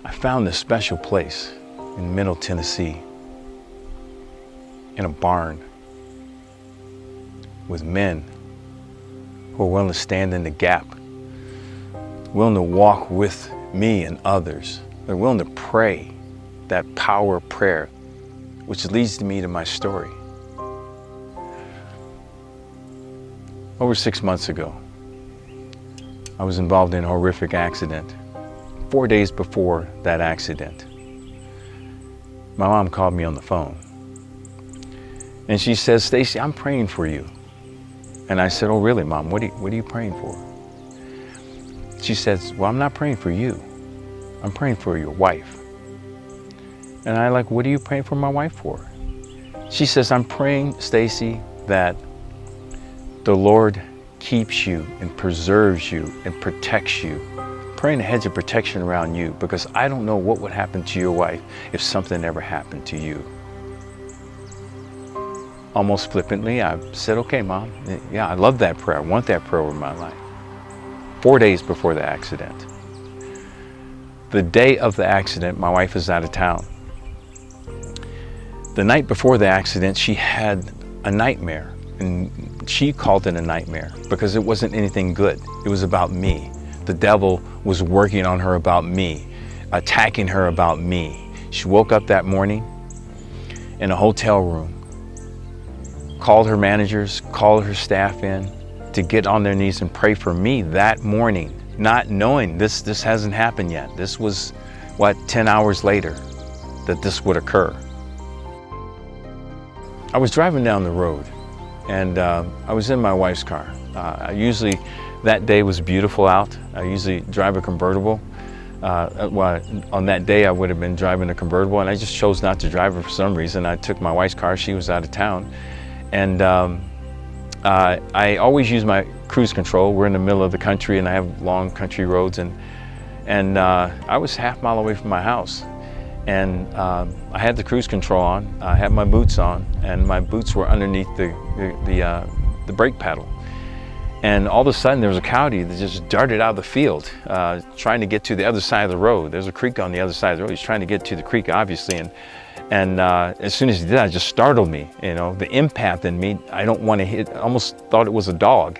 I found this special place in Middle Tennessee, in a barn, with men who are willing to stand in the gap, willing to walk with me and others. They're willing to pray that power of prayer, which leads me to my story. Over 6 months ago, I was involved in a horrific accident. 4 days before that accident, my mom called me on the phone. And she says, "Stacy, I'm praying for you." And I said, "Oh, really, Mom? What are you praying for?" She says, "Well, I'm not praying for you. I'm praying for your wife." And I like, "What are you praying for my wife for?" She says, "I'm praying, Stacy, that the Lord keeps you and preserves you and protects you. Praying a hedge of protection around you, because I don't know what would happen to your wife if something ever happened to you." Almost flippantly, I said, "Okay, Mom. Yeah, I love that prayer. I want that prayer over my life." 4 days before the accident. The day of the accident, my wife is out of town. The night before the accident, she had a nightmare. And she called it a nightmare because it wasn't anything good. It was about me. The devil was working on her about me, attacking her about me. She woke up that morning in a hotel room, called her managers, called her staff in to get on their knees and pray for me that morning, not knowing this hasn't happened yet. This was, 10 hours later that this would occur. I was driving down the road, and I was in my wife's car. That day was beautiful out. I usually drive a convertible. On that day I would have been driving a convertible, and I just chose not to drive it for some reason. I took my wife's car. She was out of town. And I always use my cruise control. We're in the middle of the country, and I have long country roads. And I was half mile away from my house. And I had the cruise control on. I had my boots on, and my boots were underneath the brake pedal. And all of a sudden, there was a coyote that just darted out of the field, trying to get to the other side of the road. There's a creek on the other side of the road. He's trying to get to the creek, obviously. And as soon as he did, it just startled me. The empath in me, I don't want to hit. I almost thought it was a dog,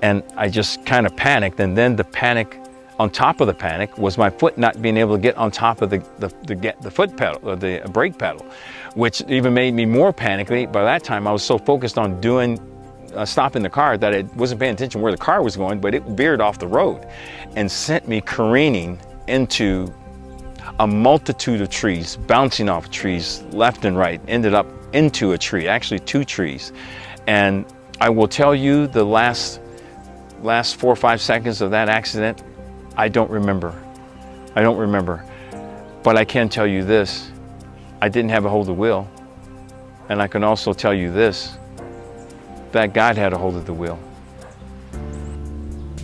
and I just kind of panicked. And then the panic, on top of the panic, was my foot not being able to get on top of the foot pedal, or the brake pedal, which even made me more panicky. By that time, I was so focused on stopping the car that I wasn't paying attention where the car was going, but it veered off the road and sent me careening into a multitude of trees, bouncing off trees left and right, ended up into a tree, actually 2 trees. And I will tell you, the last 4 or 5 seconds of that accident, I don't remember. But I can tell you this, I didn't have a hold of the wheel. And I can also tell you this, that God had a hold of the wheel.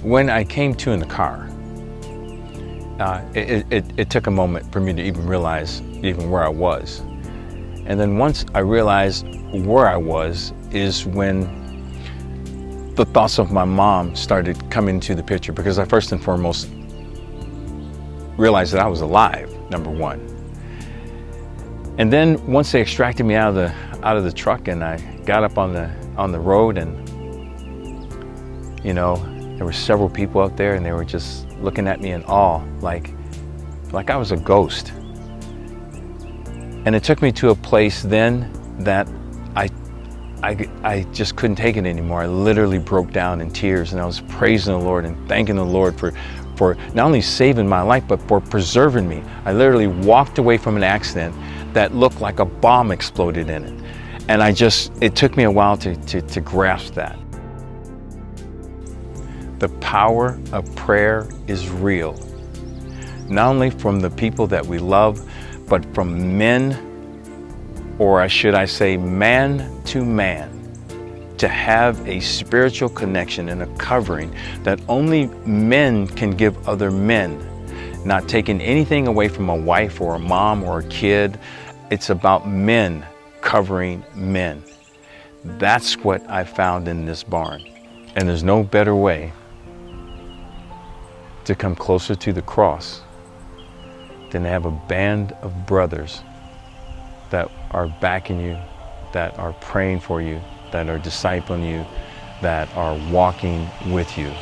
When I came to in the car, it took a moment for me to even realize even where I was. And then once I realized where I was is when the thoughts of my mom started coming into the picture, because I first and foremost realized that I was alive, number one. And then once they extracted me out of the truck, and I got up on the road, and there were several people out there, and they were just looking at me in awe, like I was a ghost. And it took me to a place then that I just couldn't take it anymore. I literally broke down in tears, and I was praising the Lord and thanking the Lord for not only saving my life, but for preserving me. I literally walked away from an accident that looked like a bomb exploded in it. And it took me a while to grasp that. The power of prayer is real, not only from the people that we love, but from men, or should I say man to man, to have a spiritual connection and a covering that only men can give other men, not taking anything away from a wife or a mom or a kid. It's about men covering men. That's what I found in this barn. And there's no better way to come closer to the cross then they have a band of brothers that are backing you, that are praying for you, that are discipling you, that are walking with you.